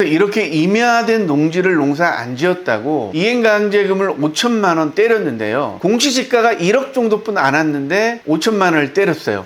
이렇게 임야된 농지를 농사 안 지었다고 이행강제금을 5천만 원 때렸는데요. 공시지가가 1억 정도뿐 안 왔는데 5천만 원을 때렸어요.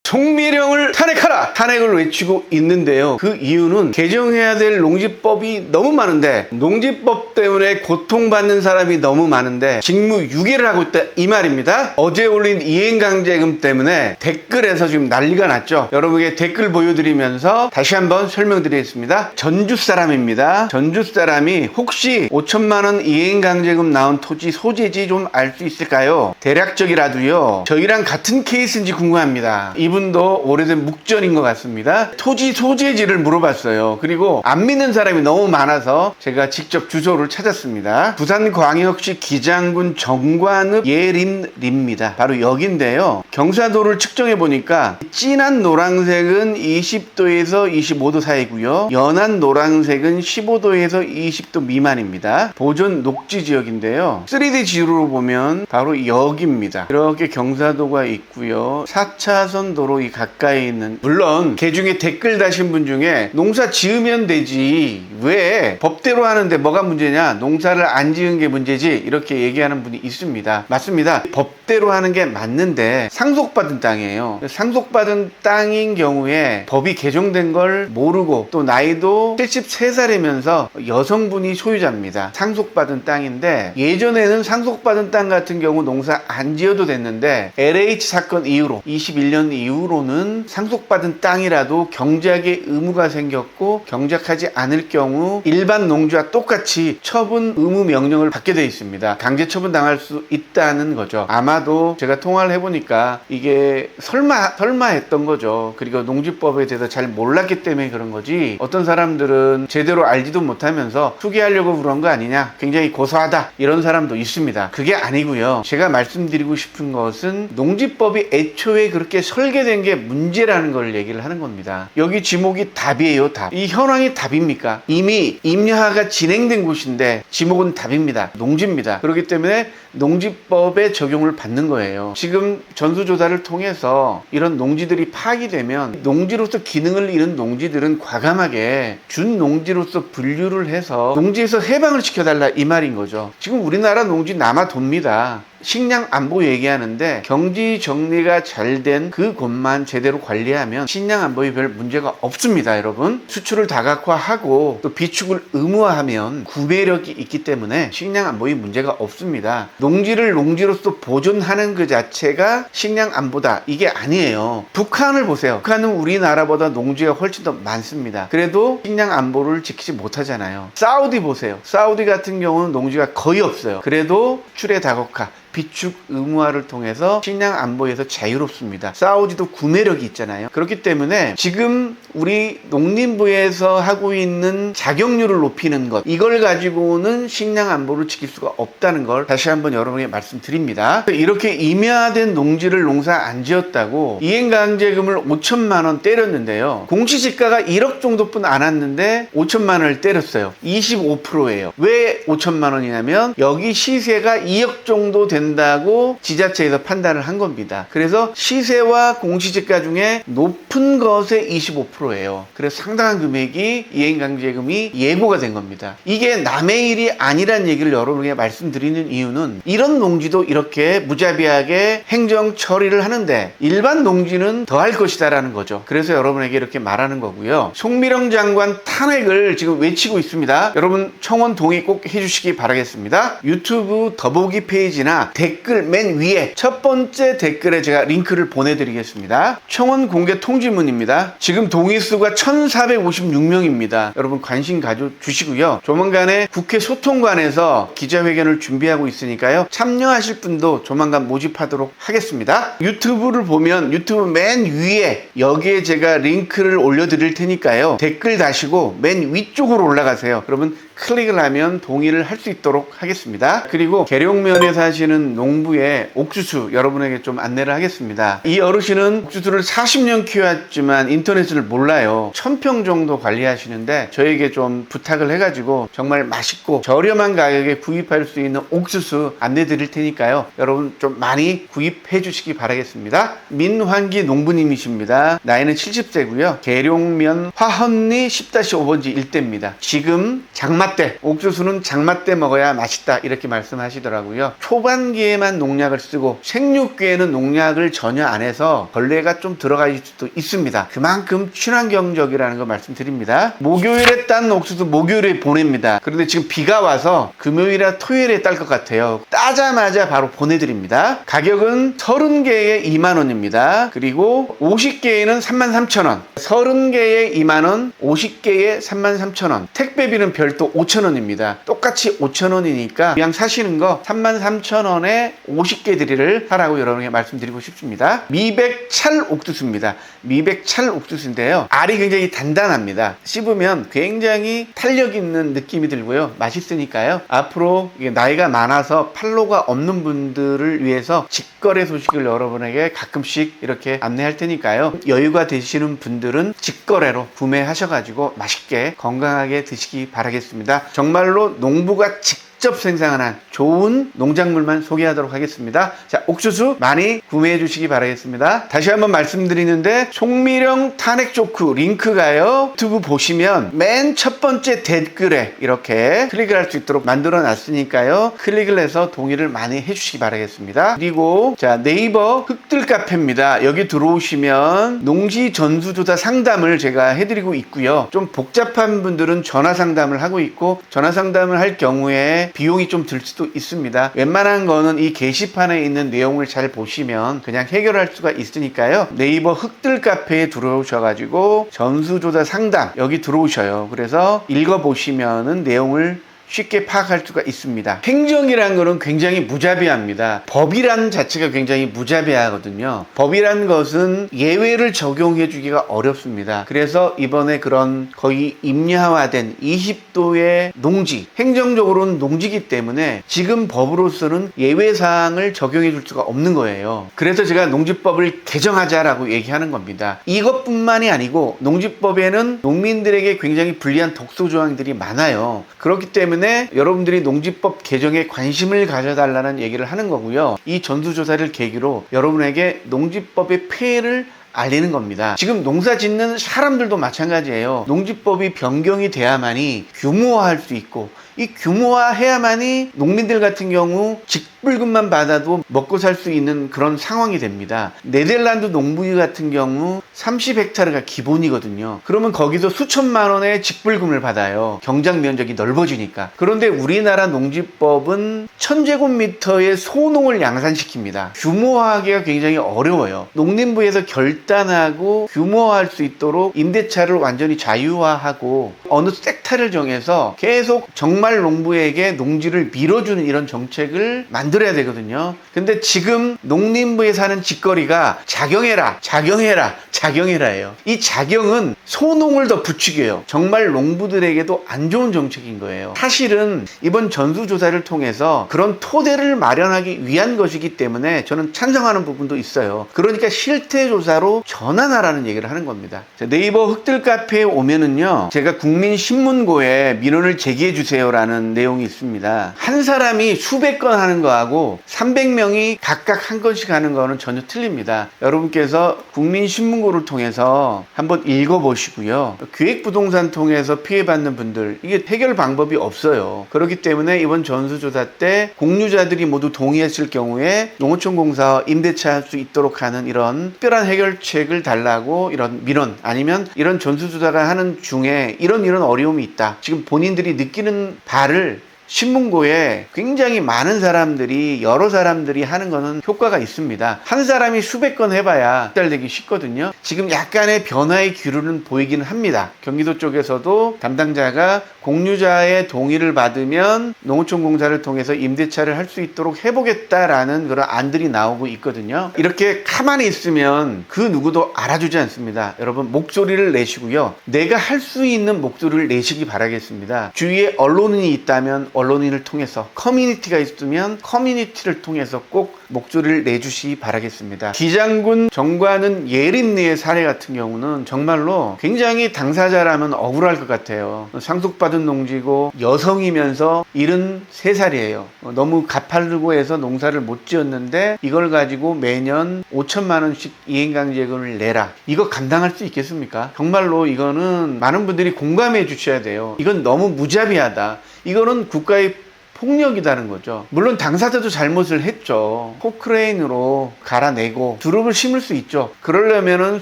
송미령을 탄핵하라! 탄핵을 외치고 있는데요. 그 이유는 개정해야 될 농지법이 너무 많은데, 농지법 때문에 고통받는 사람이 너무 많은데 직무유기를 하고 있다, 이 말입니다. 어제 올린 이행강제금 때문에 댓글에서 지금 난리가 났죠. 여러분에게 댓글 보여드리면서 다시 한번 설명드리겠습니다. 전주 사람입니다. 전주 사람이 혹시 5천만 원 이행강제금 나온 토지 소재지 좀 알 수 있을까요? 대략적이라도요. 저희랑 같은 케이스인지 궁금합니다. 이분도 오래된 묵전인 것 같습니다. 토지 소재지를 물어봤어요. 그리고 안 믿는 사람이 너무 많아서 제가 직접 주소를 찾았습니다. 부산광역시 기장군 정관읍 예림리입니다. 바로 여기인데요. 경사도를 측정해 보니까 진한 노란색은 20도에서 25도 사이고요. 연한 노란색은 15도에서 20도 미만입니다. 보존 녹지 지역인데요. 3D 지도로 보면 바로 여기입니다. 이렇게 경사도가 있고요. 4차선 도로 이 가까이 있는, 물론 개중에 댓글 다신 분 중에 농사 지으면 되지 왜 법대로 하는데 뭐가 문제냐, 농사를 안 지은 게 문제지, 이렇게 얘기하는 분이 있습니다. 맞습니다. 법대로 하는 게 맞는데 상속받은 땅이에요. 상속받은 땅인 경우에 법이 개정된 걸 모르고 또 나이도 73살이면서 여성분이 소유자입니다. 상속받은 땅인데, 예전에는 상속받은 땅 같은 경우 농사 안 지어도 됐는데 LH 사건 이후로 21년 이후로는 상속받은 땅이라도 경작의 의무가 생겼고, 경작하지 않을 경우 일반 농지와 똑같이 처분 의무 명령을 받게 되어 있습니다. 강제 처분 당할 수 있다는 거죠. 아마도 제가 통화를 해보니까 이게 설마 했던 거죠. 그리고 농지법에 대해서 잘 몰랐기 때문에 그런 거지, 어떤 사람들은 제대로 알지도 못하면서 투기하려고 그런 거 아니냐, 굉장히 고소하다, 이런 사람도 있습니다. 그게 아니고요. 제가 말씀드리고 싶은 것은 농지법이 애초에 그렇게 설계된 게 문제라는 걸 얘기를 하는 겁니다. 여기 지목이 답이에요, 답. 이 현황이 답입니까? 이미 임야화가 진행된 곳인데 지목은 답입니다. 농지입니다. 그렇기 때문에 농지법에 적용을 받는 거예요. 지금 전수조사를 통해서 이런 농지들이 파악이 되면 농지로서 기능을 잃은 농지들은 과감하게 준농지로서 분류를 해서 농지에서 해방을 시켜달라, 이 말인 거죠. 지금 우리나라 농지 남아돕니다. 식량 안보 얘기하는데 경지 정리가 잘 된 그 곳만 제대로 관리하면 식량 안보에 별 문제가 없습니다. 여러분, 수출을 다각화하고 또 비축을 의무화하면 구매력이 있기 때문에 식량 안보에 문제가 없습니다. 농지를 농지로서 보존하는 그 자체가 식량 안보다, 이게 아니에요. 북한을 보세요. 북한은 우리나라보다 농지가 훨씬 더 많습니다. 그래도 식량 안보를 지키지 못하잖아요. 사우디 보세요. 사우디 같은 경우는 농지가 거의 없어요. 그래도 수출의 다각화, 비축 의무화를 통해서 식량 안보에서 자유롭습니다. 사우디도 구매력이 있잖아요. 그렇기 때문에 지금 우리 농림부에서 하고 있는 자격률을 높이는 것, 이걸 가지고는 식량 안보를 지킬 수가 없다는 걸 다시 한번 여러분에게 말씀드립니다. 이렇게 임야된 농지를 농사 안 지었다고 이행강제금을 5천만 원 때렸는데요. 공시지가가 1억 정도뿐 안 왔는데 5천만 원을 때렸어요. 25%예요. 왜 5천만 원이냐면 여기 시세가 2억 정도 된다고 지자체에서 판단을 한 겁니다. 그래서 시세와 공시지가 중에 높은 것의 25%예요. 그래서 상당한 금액이 이행강제금이 예고가 된 겁니다. 이게 남의 일이 아니란 얘기를 여러분에게 말씀드리는 이유는, 이런 농지도 이렇게 무자비하게 행정 처리를 하는데 일반 농지는 더 할 것이다 라는 거죠. 그래서 여러분에게 이렇게 말하는 거고요. 송미령 장관 탄핵을 지금 외치고 있습니다. 여러분 청원 동의 꼭 해주시기 바라겠습니다. 유튜브 더보기 페이지나 댓글 맨 위에 첫 번째 댓글에 제가 링크를 보내드리겠습니다. 청원 공개 통지문입니다. 지금 동의수가 1456명입니다. 여러분 관심 가져주시고요. 조만간에 국회 소통관에서 기자회견을 준비하고 있으니까요. 참여하실 분도 조만간 모집하도록 하겠습니다. 유튜브를 보면 유튜브 맨 위에 여기에 제가 링크를 올려드릴 테니까요. 댓글 다시고 맨 위쪽으로 올라가세요. 여러분 클릭을 하면 동의를 할 수 있도록 하겠습니다. 그리고 계룡면에 사시는 농부의 옥수수 여러분에게 좀 안내를 하겠습니다. 이 어르신은 옥수수를 40년 키워왔지만 인터넷을 몰라요. 1000평 정도 관리하시는데 저에게 좀 부탁을 해가지고 정말 맛있고 저렴한 가격에 구입할 수 있는 옥수수 안내 드릴 테니까요. 여러분 좀 많이 구입해 주시기 바라겠습니다. 민환기 농부님이십니다. 나이는 70세고요. 계룡면 화헌리 10-5번지 일대입니다. 지금 장마 때, 옥수수는 장마 때 먹어야 맛있다 이렇게 말씀하시더라고요. 초반기에만 농약을 쓰고 생육기에는 농약을 전혀 안 해서 벌레가 좀 들어갈 수도 있습니다. 그만큼 친환경적이라는 거 말씀드립니다. 목요일에 딴 옥수수 목요일에 보냅니다. 그런데 지금 비가 와서 금요일이나 토요일에 딸 것 같아요. 따자마자 바로 보내드립니다. 가격은 30개에 2만원입니다. 그리고 50개에는 33,000원, 30개에 2만원, 50개에 33,000원, 택배비는 별도 5,000원입니다. 똑같이 5,000원이니까 그냥 사시는 거 33,000원에 50개 드리를 하라고 여러분에게 말씀드리고 싶습니다. 미백 찰 옥수수입니다. 미백 찰 옥수수인데요. 알이 굉장히 단단합니다. 씹으면 굉장히 탄력 있는 느낌이 들고요. 맛있으니까요. 앞으로 나이가 많아서 팔로가 없는 분들을 위해서 직거래 소식을 여러분에게 가끔씩 이렇게 안내할 테니까요. 여유가 되시는 분들은 직거래로 구매하셔가지고 맛있게 건강하게 드시기 바라겠습니다. 정말로 농부가 직접 생산한 좋은 농작물만 소개하도록 하겠습니다. 자, 옥수수 많이 구매해 주시기 바라겠습니다. 다시 한번 말씀드리는데 송미령 탄핵 조크 링크가요. 유튜브 보시면 맨 첫 번째 댓글에 이렇게 클릭을 할 수 있도록 만들어 놨으니까요. 클릭을 해서 동의를 많이 해 주시기 바라겠습니다. 그리고 자, 네이버 흑들 카페입니다. 여기 들어오시면 농지 전수조사 상담을 제가 해드리고 있고요. 좀 복잡한 분들은 전화 상담을 하고 있고 전화 상담을 할 경우에 비용이 좀 들 수도 있습니다. 웬만한 거는 이 게시판에 있는 내용을 잘 보시면 그냥 해결할 수가 있으니까요. 네이버 흑들 카페에 들어오셔가지고 전수조사 상담 여기 들어오셔요. 그래서 읽어보시면은 내용을 쉽게 파악할 수가 있습니다. 행정이라는 것은 굉장히 무자비합니다. 법이라는 자체가 굉장히 무자비하거든요. 법이라는 것은 예외를 적용해 주기가 어렵습니다. 그래서 이번에 그런 거의 임야화된 20도의 농지, 행정적으로는 농지이기 때문에 지금 법으로서는 예외사항을 적용해 줄 수가 없는 거예요. 그래서 제가 농지법을 개정하자라고 얘기하는 겁니다. 이것뿐만이 아니고 농지법에는 농민들에게 굉장히 불리한 독소조항들이 많아요. 그렇기 때문에 여러분들이 농지법 개정에 관심을 가져달라는 얘기를 하는 거고요. 이 전수조사를 계기로 여러분에게 농지법의 폐해를 알리는 겁니다. 지금 농사 짓는 사람들도 마찬가지예요. 농지법이 변경이 돼야만이 규모화할 수 있고 이 규모화해야만이 농민들 같은 경우 직불금만 받아도 먹고 살 수 있는 그런 상황이 됩니다. 네덜란드 농부유 같은 경우 30헥타르가 기본이거든요. 그러면 거기서 수천만 원의 직불금을 받아요. 경작 면적이 넓어지니까. 그런데 우리나라 농지법은 1000제곱미터의 소농을 양산시킵니다. 규모화하기가 굉장히 어려워요. 농림부에서 결단하고 규모화할 수 있도록 임대차를 완전히 자유화하고 어느 섹터를 정해서 계속 정말 농부에게 농지를 밀어주는 이런 정책을 만들어야 되거든요. 근데 지금 농림부에 사는 직거리가 작용해라, 작용해라, 작용해라예요. 이 작용은 소농을 더 부추겨요. 정말 농부들에게도 안 좋은 정책인 거예요. 사실은 이번 전수조사를 통해서 그런 토대를 마련하기 위한 것이기 때문에 저는 찬성하는 부분도 있어요. 그러니까 실태조사로 전환하라는 얘기를 하는 겁니다. 네이버 흑들 카페에 오면은요, 제가 국민신문고에 민원을 제기해 주세요라는 내용이 있습니다. 한 사람이 수백 건 하는 거하고 300명이 각각 한 건씩 하는 거는 전혀 틀립니다. 여러분께서 국민신문고를 통해서 한번 읽어보시고요. 기획부동산 통해서 피해받는 분들, 이게 해결 방법이 없어요. 그렇기 때문에 이번 전수조사 때 공유자들이 모두 동의했을 경우에 농어촌공사 임대차 할 수 있도록 하는 이런 특별한 해결책을 달라고 이런 민원, 아니면 이런 전수조사가 하는 중에 이런 어려움이 있다. 지금 본인들이 느끼는 바를 신문고에 굉장히 많은 사람들이 여러 사람들이 하는 거는 효과가 있습니다. 한 사람이 수백 건 해봐야 달되기 쉽거든요. 지금 약간의 변화의 기류는 보이기는 합니다. 경기도 쪽에서도 담당자가 공유자의 동의를 받으면 농어촌 공사를 통해서 임대차를 할 수 있도록 해보겠다라는 그런 안들이 나오고 있거든요. 이렇게 가만히 있으면 그 누구도 알아주지 않습니다. 여러분 목소리를 내시고요. 내가 할 수 있는 목소리를 내시기 바라겠습니다. 주위에 언론인이 있다면 언론인을 통해서, 커뮤니티가 있으면 커뮤니티를 통해서 꼭 목소리를 내주시기 바라겠습니다. 기장군 정관은 예린리의 사례 같은 경우는 정말로 굉장히 당사자라면 억울할 것 같아요. 상속받은 농지고 여성이면서 73살이에요. 너무 가파르고 해서 농사를 못 지었는데 이걸 가지고 매년 5천만 원씩 이행강제금을 내라. 이거 감당할 수 있겠습니까? 정말로 이거는 많은 분들이 공감해 주셔야 돼요. 이건 너무 무자비하다. 이거는 국가의 폭력이라는 거죠. 물론 당사자도 잘못을 했죠. 포크레인으로 갈아내고 두릅을 심을 수 있죠. 그러려면은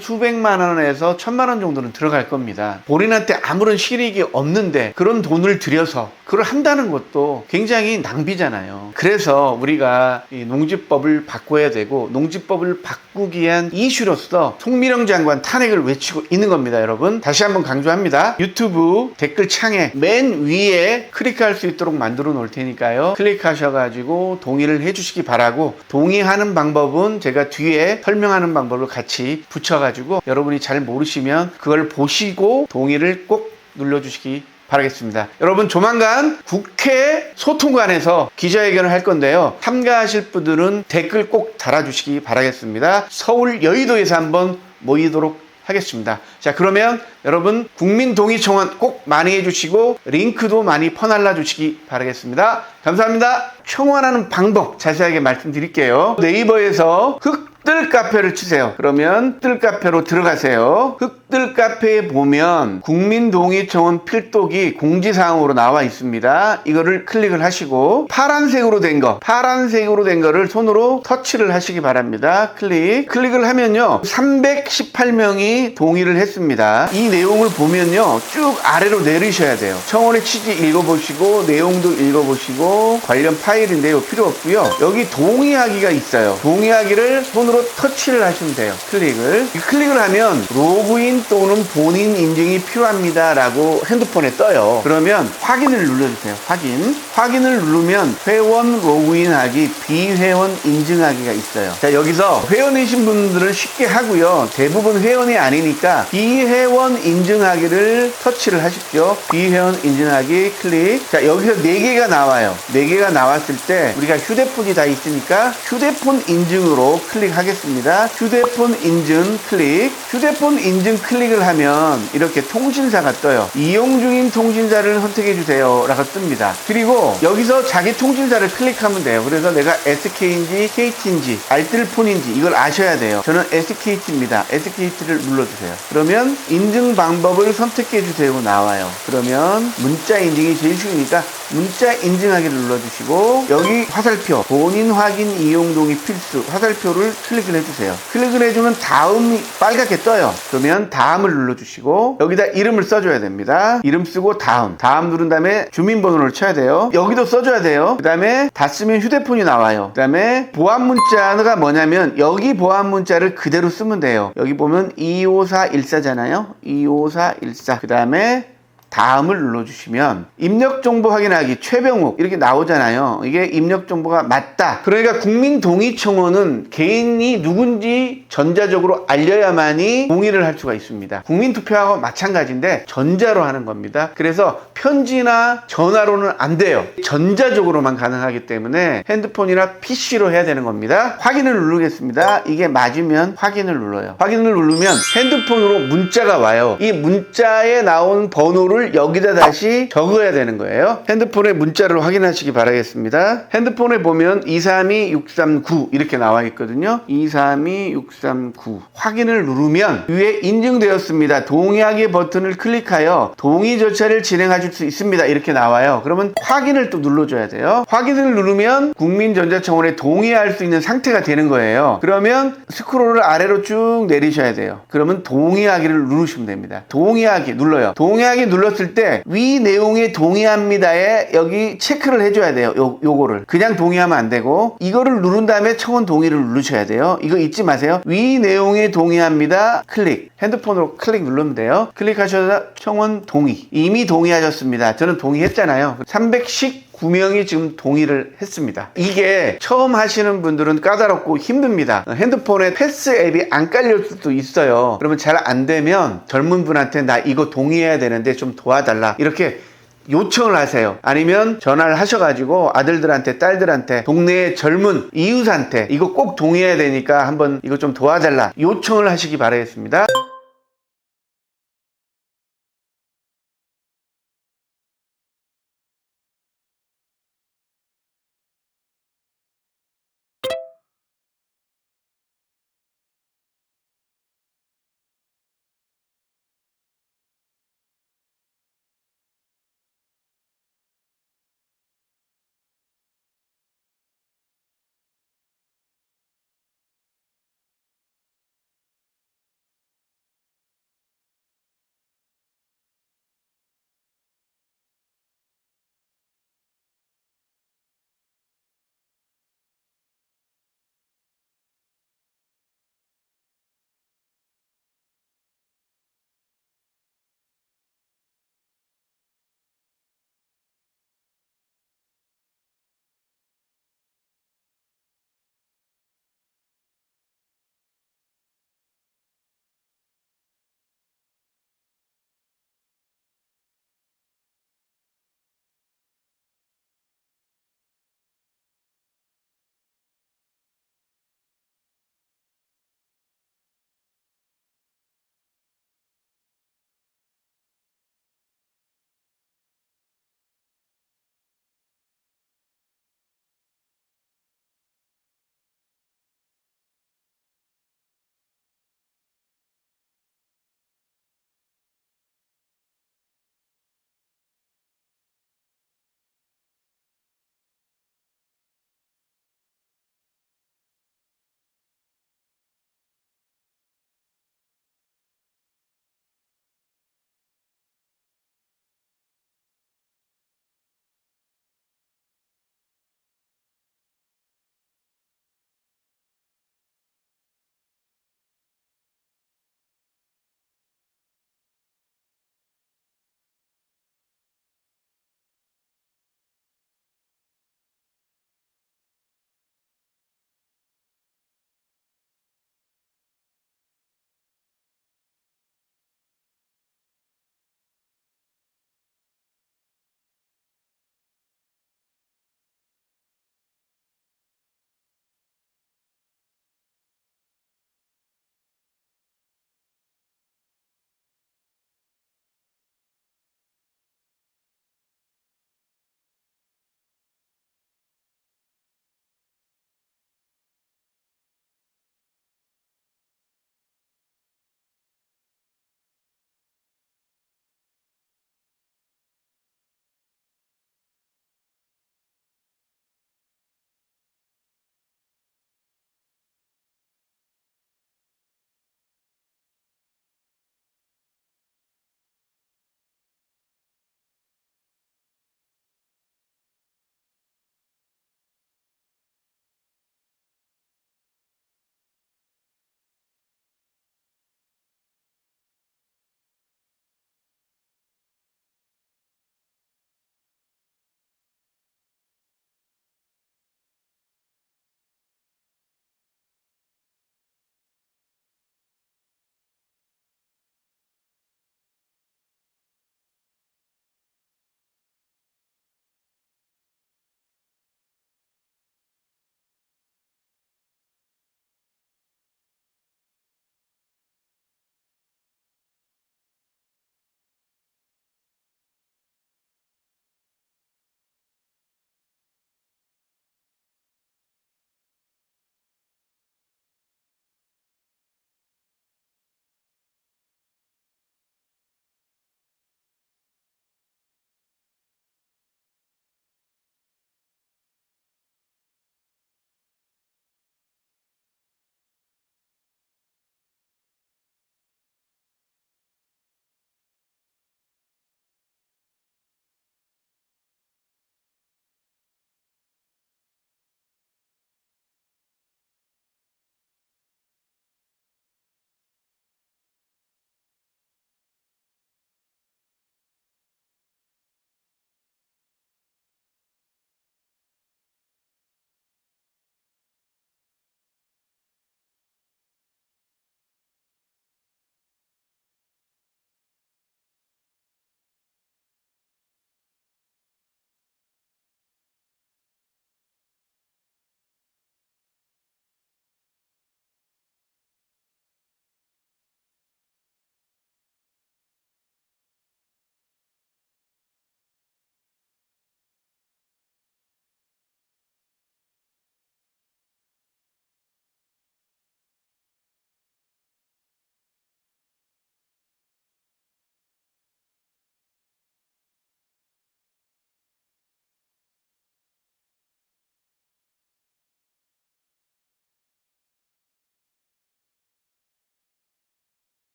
수백만 원에서 1,000만 원 정도는 들어갈 겁니다. 본인한테 아무런 실익이 없는데 그런 돈을 들여서 그걸 한다는 것도 굉장히 낭비잖아요. 그래서 우리가 이 농지법을 바꿔야 되고, 농지법을 바꾸기 위한 이슈로서 송미령 장관 탄핵을 외치고 있는 겁니다. 여러분 다시 한번 강조합니다. 유튜브 댓글 창에 맨 위에 클릭할 수 있도록 만들어 놓을 테니까요. 클릭하셔가지고 동의를 해주시기 바라고, 동의하는 방법은 제가 뒤에 설명하는 방법을 같이 붙여가지고 여러분이 잘 모르시면 그걸 보시고 동의를 꼭 눌러주시기 바라겠습니다. 여러분 조만간 국회 소통관에서 기자회견을 할 건데요. 참가하실 분들은 댓글 꼭 달아주시기 바라겠습니다. 서울 여의도에서 한번 모이도록 하겠습니다. 자, 그러면 여러분 국민동의청원 꼭 많이 해주시고 링크도 많이 퍼날라 주시기 바라겠습니다. 감사합니다. 청원하는 방법 자세하게 말씀드릴게요. 네이버에서 흑들 카페를 치세요. 그러면 흑들 카페로 들어가세요. 흑들 카페에 보면 국민동의청원 필독이 공지사항으로 나와 있습니다. 이거를 클릭을 하시고 파란색으로 된 거를 손으로 터치를 하시기 바랍니다. 클릭을 하면요 318명이 동의를 했습니다. 이 내용을 보면요 쭉 아래로 내리셔야 돼요. 청원의 취지 읽어보시고 내용도 읽어보시고 관련 파일인데요 필요 없고요. 여기 동의하기가 있어요. 동의하기를 손으로 터치를 하시면 돼요. 클릭을 하면 로그인 또는 본인 인증이 필요합니다 라고 핸드폰에 떠요. 그러면 확인을 눌러주세요. 확인을 누르면 회원 로그인하기, 비회원 인증하기가 있어요. 자, 여기서 회원이신 분들은 쉽게 하고요. 대부분 회원이 아니니까 비회원 인증하기를 터치를 하십시오. 비회원 인증하기 클릭. 자, 여기서 4개가 나와요. 4개가 나왔을 때 우리가 휴대폰이 다 있으니까 휴대폰 인증으로 클릭하겠습니다. 휴대폰 인증 클릭을 하면 이렇게 통신사가 떠요. 이용 중인 통신사를 선택해 주세요 라고 뜹니다. 그리고 여기서 자기 통신사를 클릭하면 돼요. 그래서 내가 SK인지 KT인지 알뜰폰인지 이걸 아셔야 돼요. 저는 SKT입니다. SKT를 눌러주세요. 그러면 인증 방법을 선택해 주세요 나와요. 그러면 문자 인증이 제일 쉬우니까 문자 인증하기를 눌러주시고 여기 화살표 본인 확인 이용 동의 필수 화살표를 클릭을 해주세요. 클릭을 해주면 다음이 빨갛게 떠요. 그러면 다음을 눌러주시고 여기다 이름을 써줘야 됩니다. 이름 쓰고 다음 누른 다음에 주민번호를 쳐야 돼요. 여기도 써줘야 돼요. 그 다음에 다 쓰면 휴대폰이 나와요. 그 다음에 보안 문자가 뭐냐면 여기 보안 문자를 그대로 쓰면 돼요. 여기 보면 25414잖아요. 25414 그 다음에 다음을 눌러주시면 입력정보 확인하기 최병욱 이렇게 나오잖아요. 이게 입력정보가 맞다. 그러니까 국민동의청원은 개인이 누군지 전자적으로 알려야만이 동의를 할 수가 있습니다. 국민투표하고 마찬가지인데 전자로 하는 겁니다. 그래서 편지나 전화로는 안 돼요. 전자적으로만 가능하기 때문에 핸드폰이나 PC로 해야 되는 겁니다. 확인을 누르겠습니다. 이게 맞으면 확인을 눌러요. 확인을 누르면 핸드폰으로 문자가 와요. 이 문자에 나온 번호를 여기다 다시 적어야 되는 거예요. 핸드폰에 문자를 확인하시기 바라겠습니다. 핸드폰에 보면 232639 이렇게 나와 있거든요. 232639 확인을 누르면 위에 인증되었습니다. 동의하기 버튼을 클릭하여 동의 절차를 진행하실 동의할 수 있습니다. 이렇게 나와요. 그러면 확인을 또 눌러줘야 돼요. 확인을 누르면 국민전자청원에 동의할 수 있는 상태가 되는 거예요. 그러면 스크롤을 아래로 쭉 내리셔야 돼요. 그러면 동의하기를 누르시면 됩니다. 동의하기 눌러요. 동의하기 눌렀을 때 위 내용에 동의합니다에 여기 체크를 해줘야 돼요. 요거를 그냥 동의하면 안 되고 이거를 누른 다음에 청원 동의를 누르셔야 돼요. 이거 잊지 마세요. 위 내용에 동의합니다. 클릭. 핸드폰으로 클릭 누르면 돼요. 클릭하셔서 청원 동의. 이미 동의하셨습니다. 저는 동의했잖아요. 319명이 지금 동의를 했습니다. 이게 처음 하시는 분들은 까다롭고 힘듭니다. 핸드폰에 패스 앱이 안 깔릴 수도 있어요. 그러면 잘 안 되면 젊은 분한테 나 이거 동의해야 되는데 좀 도와달라 이렇게 요청을 하세요. 아니면 전화를 하셔가지고 아들들한테 딸들한테 동네의 젊은 이웃한테 이거 꼭 동의해야 되니까 한번 이거 좀 도와달라 요청을 하시기 바라겠습니다.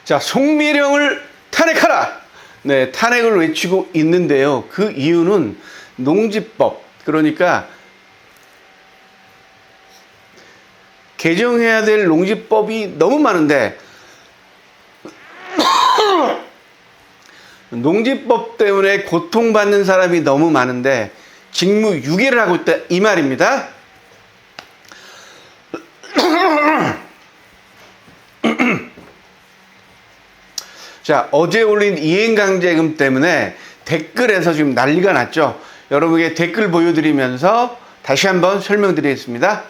자, 송미령을 탄핵하라! 네, 탄핵을 외치고 있는데요. 그 이유는 농지법, 그러니까 개정해야 될 농지법이 너무 많은데 농지법 때문에 고통받는 사람이 너무 많은데 직무유기를 하고 있다 이 말입니다. 자, 어제 올린 이행강제금 때문에 댓글에서 지금 난리가 났죠. 여러분에게 댓글 보여드리면서 다시 한번 설명드리겠습니다.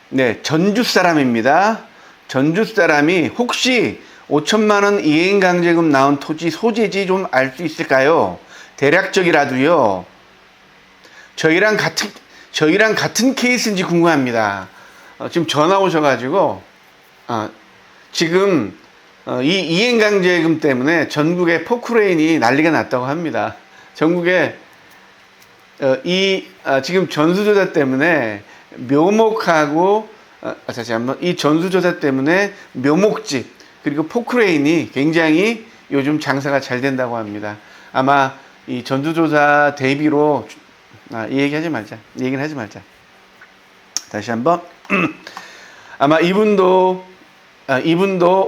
네, 전주 사람입니다. 전주 사람이 혹시 5천만 원 이행강제금 나온 토지 소재지 좀 알 수 있을까요? 대략적이라도요. 저희랑 같은 케이스인지 궁금합니다. 지금 전화 오셔가지고 지금 이 이행강제금 때문에 전국에 포크레인이 난리가 났다고 합니다. 전국에 지금 전수조사 때문에 묘목하고 다시 한번 이 전수조사 때문에 묘목집 그리고 포크레인이 굉장히 요즘 장사가 잘 된다고 합니다. 아마 이 전수조사 대비로 이 얘기하지 말자. 이 얘기는 하지 말자. 다시 한번 아마 이분도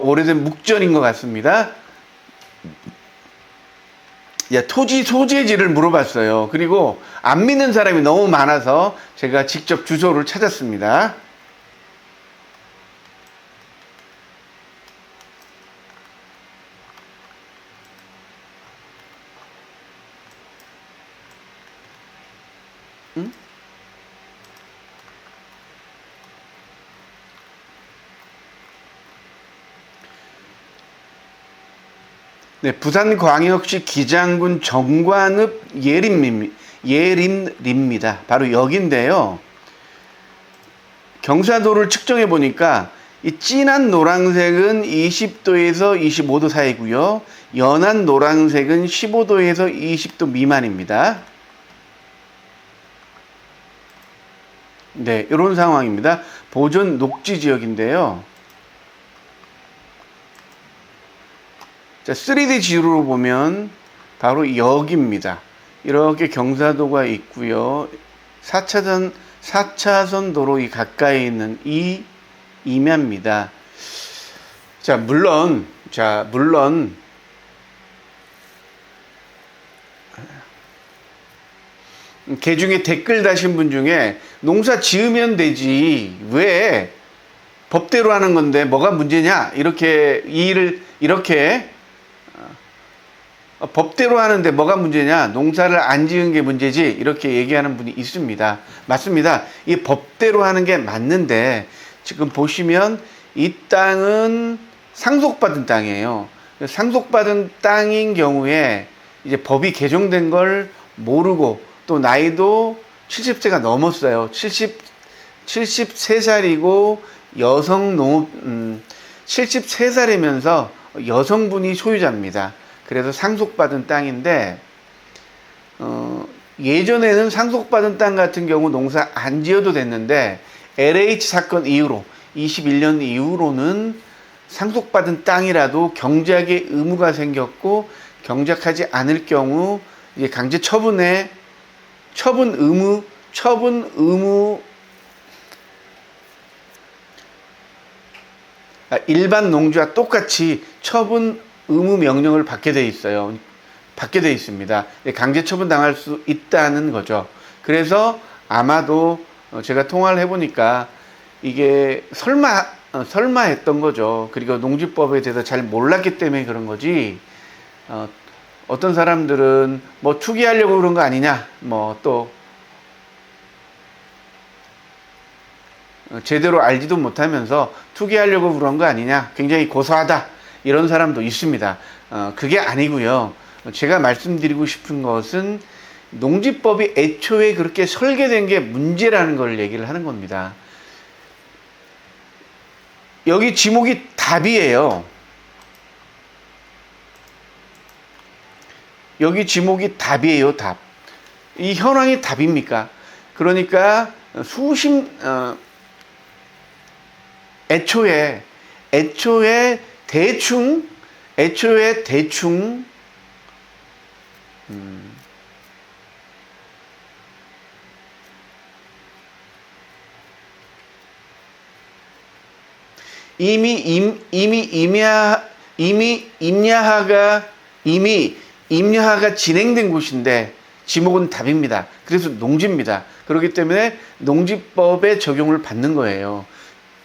오래된 묵전인 것 같습니다. 토지 소재지를 물어봤어요. 그리고 안 믿는 사람이 너무 많아서 제가 직접 주소를 찾았습니다. 네, 부산광역시 기장군 정관읍 예림리입니다. 바로 여기인데요. 경사도를 측정해 보니까 이 진한 노란색은 20도에서 25도 사이고요. 연한 노란색은 15도에서 20도 미만입니다. 네, 이런 상황입니다. 보존 녹지 지역인데요. 자, 3D 지도로 보면 바로 여기입니다. 이렇게 경사도가 있고요. 4차선 도로 이 가까이 있는 이 임야입니다. 물론 개중에 댓글 다신 분 중에 농사 지으면 되지 왜 법대로 하는 건데 뭐가 문제냐 이렇게 법대로 하는데 뭐가 문제냐 농사를 안 지은 게 문제지 이렇게 얘기하는 분이 있습니다. 맞습니다. 이 법대로 하는 게 맞는데 지금 보시면 이 땅은 상속받은 땅이에요. 상속받은 땅인 경우에 이제 법이 개정된 걸 모르고 또 나이도 70세가 넘었어요. 73살이고 여성 농업 73살이면서 여성분이 소유자입니다. 그래서 상속받은 땅인데 예전에는 상속받은 땅 같은 경우 농사 안 지어도 됐는데 LH 사건 이후로 21년 이후로는 상속받은 땅이라도 경작의 의무가 생겼고 경작하지 않을 경우 이제 강제 처분 의무 일반 농지와 똑같이 처분 의무 명령을 받게 돼 있어요. 받게 돼 있습니다. 강제 처분 당할 수 있다는 거죠. 그래서 아마도 제가 통화를 해보니까 이게 설마 했던 거죠. 그리고 농지법에 대해서 잘 몰랐기 때문에 그런 거지. 어떤 사람들은 뭐 투기하려고 그런 거 아니냐, 뭐 또 제대로 알지도 못하면서 투기하려고 그런 거 아니냐, 굉장히 고소하다 이런 사람도 있습니다. 그게 아니고요. 제가 말씀드리고 싶은 것은 농지법이 애초에 그렇게 설계된 게 문제라는 걸 얘기를 하는 겁니다. 여기 지목이 답이에요. 여기 지목이 답이에요, 답. 이 현황이 답입니까? 그러니까 애초에 애초에 대충 이미 임야화가 진행된 곳인데 지목은 답입니다. 그래서 농지입니다. 그렇기 때문에 농지법의 적용을 받는 거예요.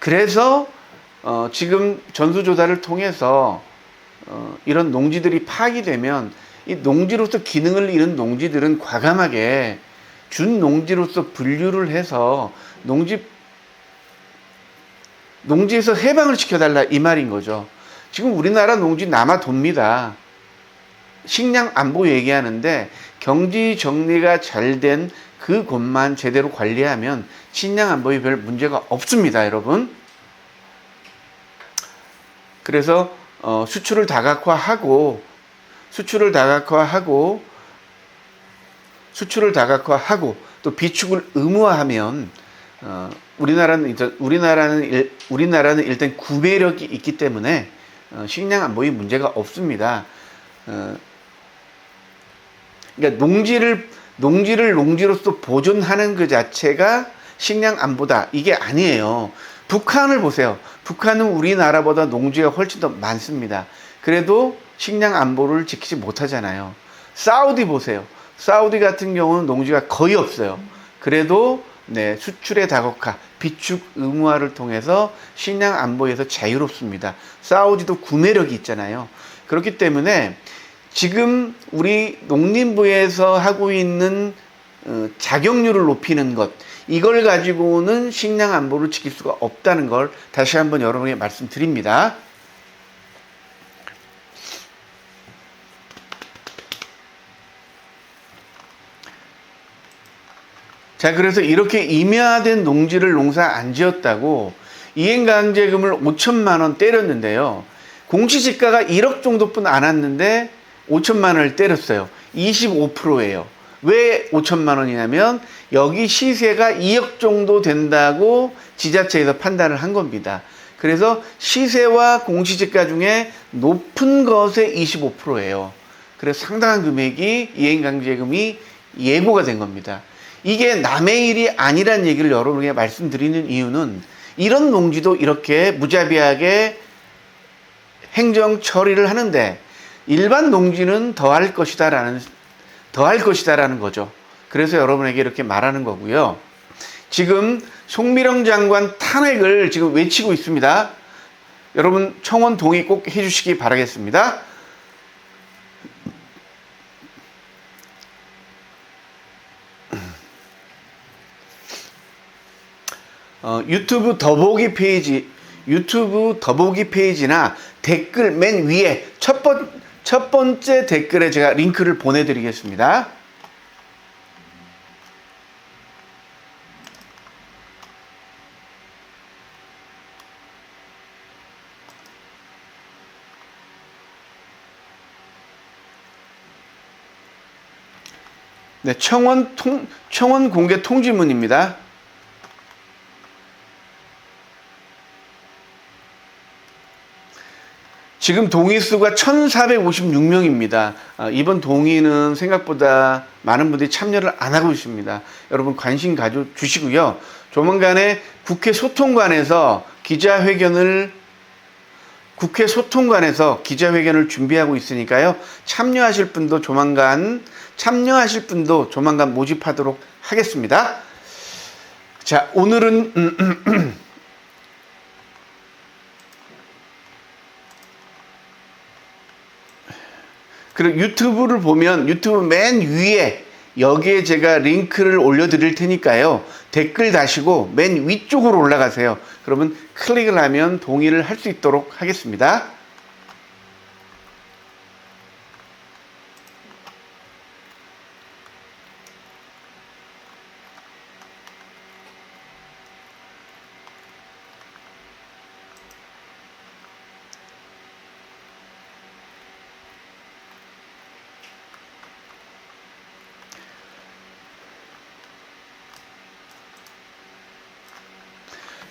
그래서 지금 전수조사를 통해서 이런 농지들이 파악이 되면 이 농지로서 기능을 잃은 농지들은 과감하게 준농지로서 분류를 해서 농지에서 해방을 시켜달라 이 말인 거죠. 지금 우리나라 농지 남아돕니다. 식량 안보 얘기하는데 경지 정리가 잘 된 그곳만 제대로 관리하면 식량 안보에 별 문제가 없습니다, 여러분. 그래서 수출을 다각화하고 또 비축을 의무화하면 우리나라는 일단 구매력이 있기 때문에 식량 안보에 문제가 없습니다. 그러니까 농지를 농지로서 보존하는 그 자체가 식량 안보다 이게 아니에요. 북한을 보세요. 북한은 우리나라보다 농지가 훨씬 더 많습니다. 그래도 식량 안보를 지키지 못하잖아요. 사우디 보세요. 사우디 같은 경우는 농지가 거의 없어요. 그래도 수출의 다각화, 비축 의무화를 통해서 식량 안보에서 자유롭습니다. 사우디도 구매력이 있잖아요. 그렇기 때문에 지금 우리 농림부에서 하고 있는 자격률을 높이는 것, 이걸 가지고는 식량 안보를 지킬 수가 없다는 걸 다시 한번 여러분에게 말씀드립니다. 자, 그래서 이렇게 임야화된 농지를 농사 안 지었다고 이행강제금을 5천만 원 때렸는데요. 공시지가가 1억 정도뿐 안 왔는데 5천만 원을 때렸어요. 25%예요. 왜 5천만 원이냐면 여기 시세가 2억 정도 된다고 지자체에서 판단을 한 겁니다. 그래서 시세와 공시지가 중에 높은 것의 25%예요. 그래서 상당한 금액이 이행강제금이 예고가 된 겁니다. 이게 남의 일이 아니란 얘기를 여러분에게 말씀드리는 이유는 이런 농지도 이렇게 무자비하게 행정 처리를 하는데 일반 농지는 더할 것이다라는 거죠. 그래서 여러분에게 이렇게 말하는 거고요. 지금 송미령 장관 탄핵을 지금 외치고 있습니다. 여러분 청원 동의 꼭 해주시기 바라겠습니다. 유튜브 더보기 페이지나 댓글 맨 위에 첫 번째 댓글에 제가 링크를 보내드리겠습니다. 네, 청원 공개 통지문입니다. 지금 동의 수가 1,456명입니다. 이번 동의는 생각보다 많은 분들이 참여를 안 하고 있습니다. 여러분 관심 가져주시고요. 조만간에 국회 소통관에서 기자회견을 준비하고 있으니까요. 참여하실 분도 조만간 모집하도록 하겠습니다. 자, 오늘은 그리고 유튜브를 보면 유튜브 맨 위에 여기에 제가 링크를 올려드릴 테니까요. 댓글 다시고 맨 위쪽으로 올라가세요. 그러면 클릭을 하면 동의를 할 수 있도록 하겠습니다.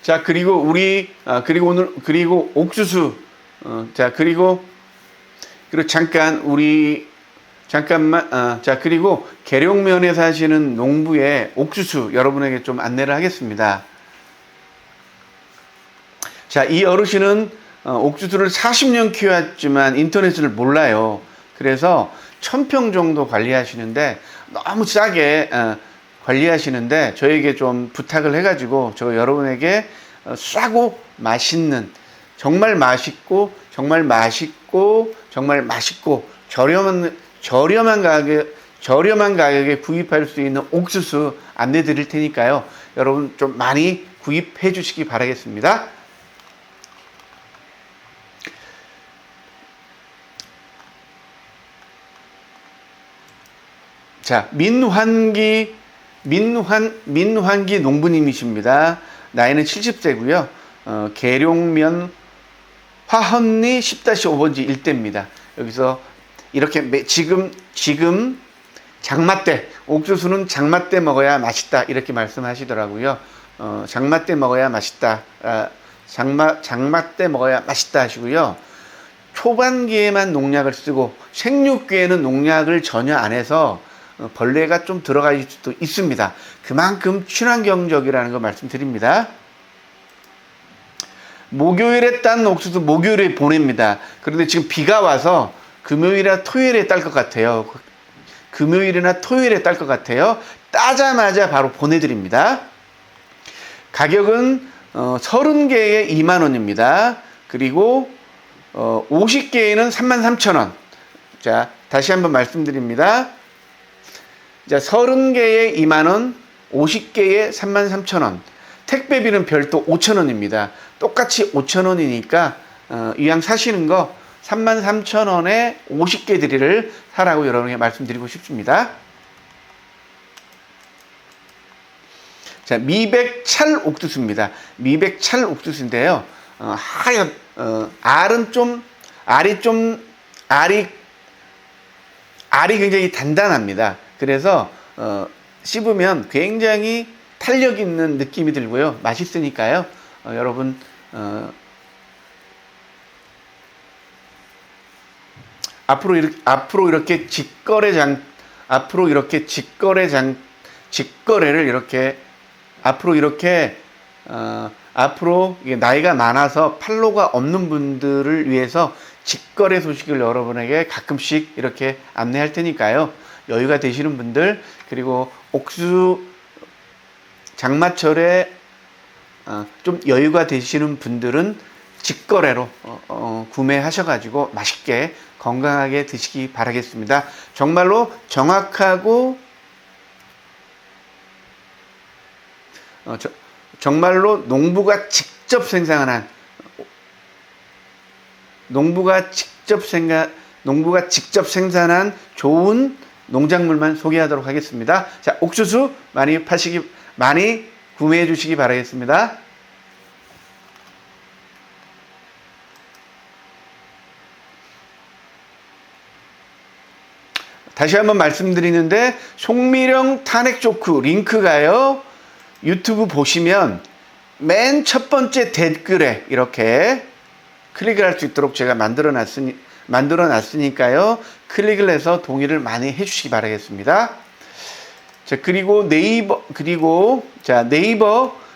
자, 그리고 그리고 오늘, 그리고 옥수수. 자, 그리고 잠깐만, 자, 그리고 계룡면에 사시는 농부의 옥수수 여러분에게 좀 안내를 하겠습니다. 자, 이 어르신은 옥수수를 40년 키웠지만 인터넷을 몰라요. 그래서 1000평 정도 관리하시는데 너무 싸게 관리하시는데 저에게 좀 부탁을 해가지고 저 여러분에게 싸고 맛있는, 정말 맛있고 정말 맛있고 정말 맛있고 저렴한 가격에 구입할 수 있는 옥수수 안내 드릴 테니까요. 여러분 좀 많이 구입해 주시기 바라겠습니다. 자, 민환기 농부님이십니다. 나이는 70세고요. 계룡면 화헌리 10-5번지 일대입니다. 여기서 이렇게 지금 장마 때, 옥수수는 장마 때 먹어야 맛있다 이렇게 말씀하시더라고요. 장마 때 먹어야 맛있다. 장마 때 먹어야 맛있다 하시고요. 초반기에만 농약을 쓰고 생육기에는 농약을 전혀 안 해서 벌레가 좀 들어갈 수도 있습니다. 그만큼 친환경적이라는 거 말씀드립니다. 목요일에 딴 옥수수 목요일에 보냅니다. 그런데 지금 비가 와서 금요일이나 토요일에 딸 것 같아요. 금요일이나 토요일에 딸 것 같아요. 따자마자 바로 보내드립니다. 가격은 30개에 2만원입니다. 그리고 50개에는 33,000원. 자, 다시 한번 말씀드립니다. 자, 30개에 2만원, 50개에 33,000원. 택배비는 별도 5,000원입니다. 똑같이 5,000원이니까 이왕 사시는 거 33,000원에 50개들을 사라고 여러분에게 말씀드리고 싶습니다. 자, 미백찰 옥수수입니다. 미백찰 옥수수인데요. 하얀 알이 굉장히 단단합니다. 그래서 씹으면 굉장히 탄력 있는 느낌이 들고요. 맛있으니까요. 여러분 앞으로 이렇게 직거래를 이렇게 앞으로 나이가 많아서 팔로가 없는 분들을 위해서 직거래 소식을 여러분에게 가끔씩 이렇게 안내할 테니까요. 여유가 되시는 분들, 그리고 옥수수 장마철에 좀 여유가 되시는 분들은 직거래로 구매하셔가지고 맛있게 건강하게 드시기 바라겠습니다. 정말로 정확하고 정말로 농부가 직접 생산한 좋은 농작물만 소개하도록 하겠습니다. 자, 옥수수 많이 구매해 주시기 바라겠습니다. 다시 한번 말씀드리는데 송미령 탄핵 조크 링크가요. 유튜브 보시면 맨 첫 번째 댓글에 이렇게 클릭을 할 수 있도록 제가 만들어 놨으니까요. 클릭을 해서 동의를 많이 해 주시기 바라겠습니다. 자, 그리고 네이버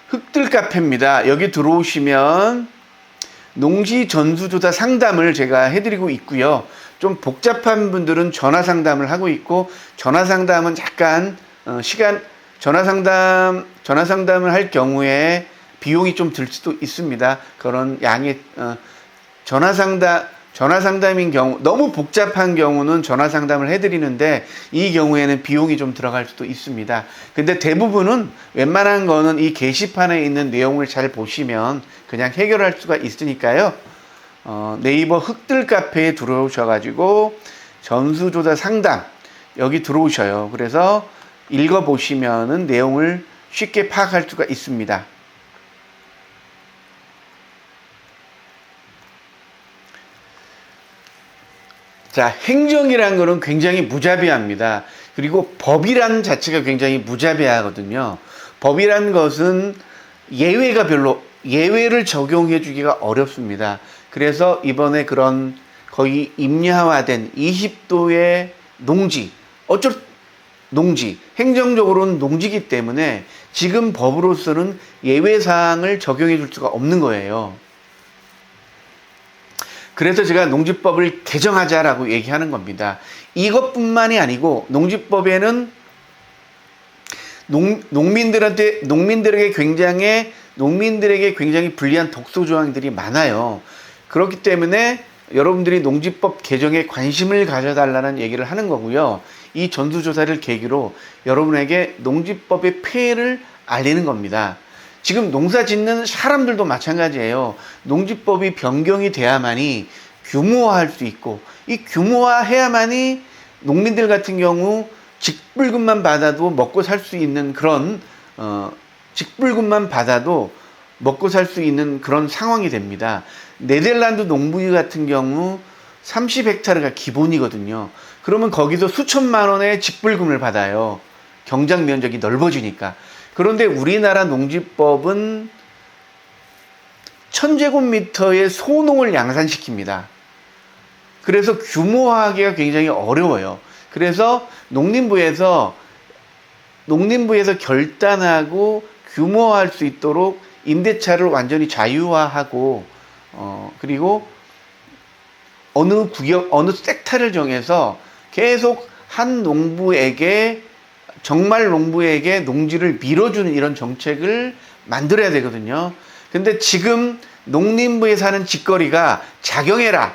흙들 카페입니다. 여기 들어오시면 농지 전수조사 상담을 제가 해드리고 있고요. 좀 복잡한 분들은 전화 상담을 하고 있고, 전화 상담은 약간 전화 상담을 할 경우에 비용이 좀 들 수도 있습니다. 그런 양의 전화 상담인 경우, 너무 복잡한 경우는 전화 상담을 해드리는데 이 경우에는 비용이 좀 들어갈 수도 있습니다. 근데 대부분은 웬만한 거는 이 게시판에 있는 내용을 잘 보시면 그냥 해결할 수가 있으니까요. 네이버 흙들 카페에 들어오셔가지고 전수조사 상담 여기 들어오셔요. 그래서 읽어보시면은 내용을 쉽게 파악할 수가 있습니다. 자, 행정이란 거는 굉장히 무자비합니다. 그리고 법이란 자체가 굉장히 무자비하거든요. 법이란 것은 예외가 예외를 적용해 주기가 어렵습니다. 그래서 이번에 그런 거의 임야화된 20도의 농지, 농지, 행정적으로는 농지이기 때문에 지금 법으로서는 예외사항을 적용해 줄 수가 없는 거예요. 그래서 제가 농지법을 개정하자라고 얘기하는 겁니다. 이것뿐만이 아니고 농지법에는 농민들에게 굉장히 불리한 독소 조항들이 많아요. 그렇기 때문에 여러분들이 농지법 개정에 관심을 가져달라는 얘기를 하는 거고요. 이 전수조사를 계기로 여러분에게 농지법의 폐해를 알리는 겁니다. 지금 농사 짓는 사람들도 마찬가지예요. 농지법이 변경이 돼야만이 규모화할 수 있고, 이 규모화해야만이 농민들 같은 경우 직불금만 받아도 먹고 살 수 있는 그런 직불금만 받아도 먹고 살 수 있는 그런 상황이 됩니다. 네덜란드 농부유 같은 경우 30헥타르가 기본이거든요. 그러면 거기서 수천만 원의 직불금을 받아요. 경작 면적이 넓어지니까. 그런데 우리나라 농지법은 1000제곱미터의 소농을 양산시킵니다. 그래서 규모화하기가 굉장히 어려워요. 그래서 농림부에서 결단하고 규모화할 수 있도록 임대차를 완전히 자유화하고 그리고 어느 구역, 어느 섹터를 정해서 계속 한 농부에게 정말 농부에게 농지를 밀어주는 이런 정책을 만들어야 되거든요. 근데 지금 농림부에 사는 짓거리가 작용해라예요.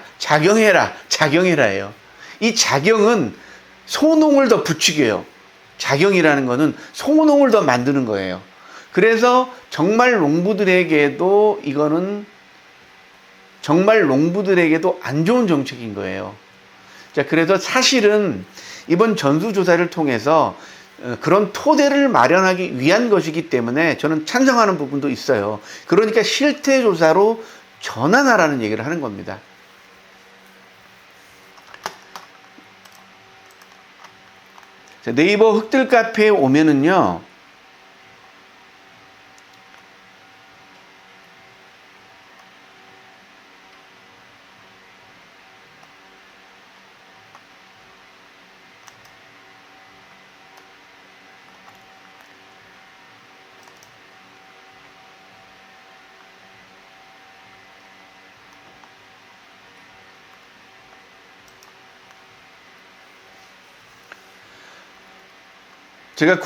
이 작용은 소농을 더 부추겨요. 작용이라는 거는 소농을 더 만드는 거예요. 그래서 정말 농부들에게도 안 좋은 정책인 거예요. 자, 그래서 사실은 이번 전수조사를 통해서 그런 토대를 마련하기 위한 것이기 때문에 저는 찬성하는 부분도 있어요. 그러니까 실태조사로 전환하라는 얘기를 하는 겁니다. 자, 네이버 흑들 카페에 오면은요, 제가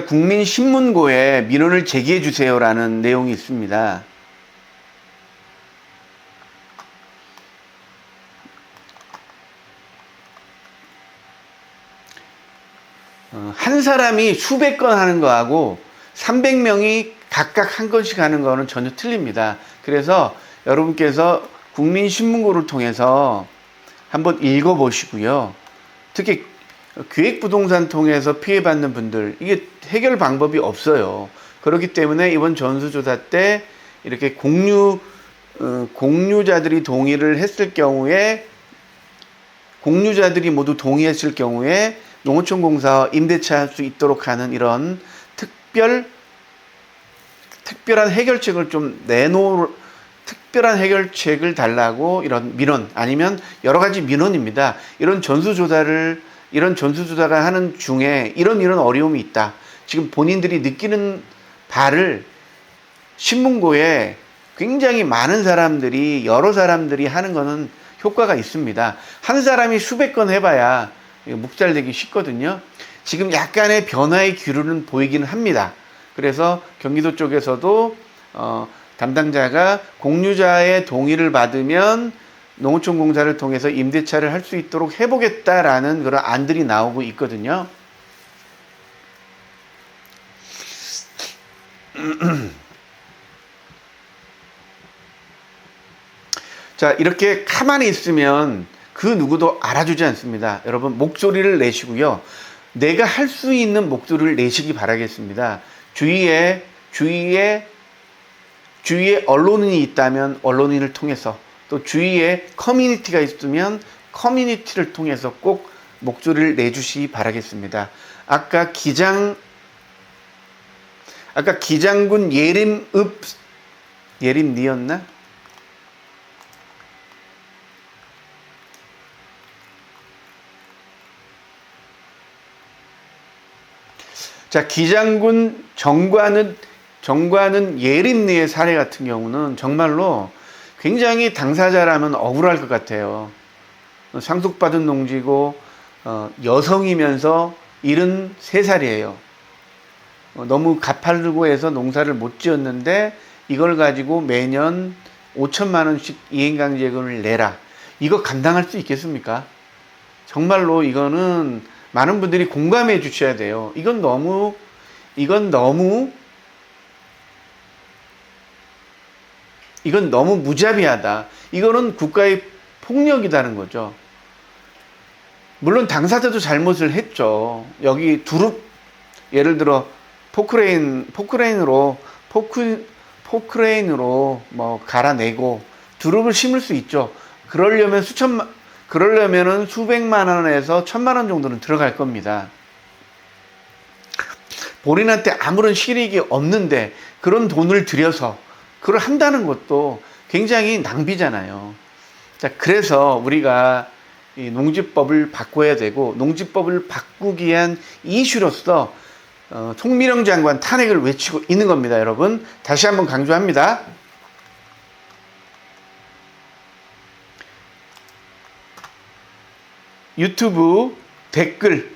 국민신문고에 민원을 제기해 주세요라는 내용이 있습니다. 한 사람이 수백 건 하는 거하고 300명이 각각 한 건씩 하는 거는 전혀 틀립니다. 그래서 여러분께서 국민신문고를 통해서 한번 읽어보시고요. 특히 기획부동산 통해서 피해받는 분들, 이게 해결 방법이 없어요. 그렇기 때문에 이번 전수조사 때 이렇게 공유자들이 동의를 했을 경우에, 공유자들이 모두 동의했을 경우에 농어촌공사와 임대차 할 수 있도록 하는 이런 특별한 해결책을 특별한 해결책을 달라고 이런 민원, 아니면 여러 가지 민원입니다. 이런 전수조사가 하는 중에 이런 어려움이 있다. 지금 본인들이 느끼는 바를 신문고에 굉장히 많은 사람들이, 여러 사람들이 하는 거는 효과가 있습니다. 한 사람이 수백 건 해봐야 묵살되기 쉽거든요. 지금 약간의 변화의 기류는 보이기는 합니다. 그래서 경기도 쪽에서도 담당자가 공유자의 동의를 받으면 농어촌공사를 통해서 임대차를 할 수 있도록 해보겠다라는 그런 안들이 나오고 있거든요. 자, 이렇게 가만히 있으면 그 누구도 알아주지 않습니다. 여러분, 목소리를 내시고요. 내가 할 수 있는 목소리를 내시기 바라겠습니다. 주위에 언론인이 있다면 언론인을 통해서, 또 주위에 커뮤니티가 있으면 커뮤니티를 통해서 꼭 목소리를 내주시기 바라겠습니다. 아까 아까 기장군 예림니였나? 자, 기장군 정관은 예림니의 사례 같은 경우는 정말로 굉장히 당사자라면 억울할 것 같아요. 상속받은 농지고 여성이면서 73살이에요. 너무 가파르고 해서 농사를 못 지었는데 이걸 가지고 매년 5천만 원씩 이행강제금을 내라. 이거 감당할 수 있겠습니까? 정말로 이거는 많은 분들이 공감해 주셔야 돼요. 이건 너무 무자비하다. 이거는 국가의 폭력이라는 거죠. 물론 당사자도 잘못을 했죠. 여기 두릅, 예를 들어 포크레인으로 뭐 갈아내고 두릅을 심을 수 있죠. 그러려면은 수백만 원에서 1,000만 원 정도는 들어갈 겁니다. 본인한테 아무런 실익이 없는데 그런 돈을 들여서 그걸 한다는 것도 굉장히 낭비잖아요. 자, 그래서 우리가 이 농지법을 바꿔야 되고, 농지법을 바꾸기 위한 이슈로서 총미령 장관 탄핵을 외치고 있는 겁니다, 여러분. 다시 한번 강조합니다. 유튜브 댓글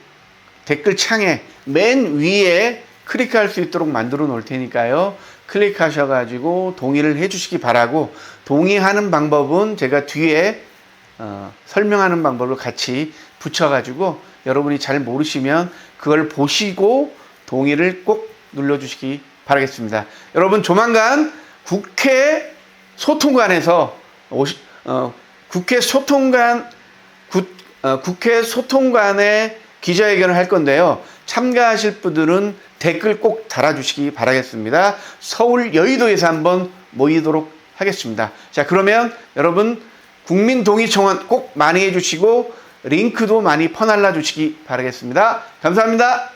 창에 맨 위에 클릭할 수 있도록 만들어 놓을 테니까요. 클릭하셔가지고 동의를 해주시기 바라고, 동의하는 방법은 제가 뒤에 설명하는 방법을 같이 붙여가지고 여러분이 잘 모르시면 그걸 보시고 동의를 꼭 눌러주시기 바라겠습니다. 여러분, 조만간 국회 소통관에서 국회 소통관에 기자회견을 할 건데요. 참가하실 분들은 댓글 꼭 달아주시기 바라겠습니다. 서울 여의도에서 한번 모이도록 하겠습니다. 자, 그러면 여러분 국민동의청원 꼭 많이 해주시고 링크도 많이 퍼날라 주시기 바라겠습니다. 감사합니다.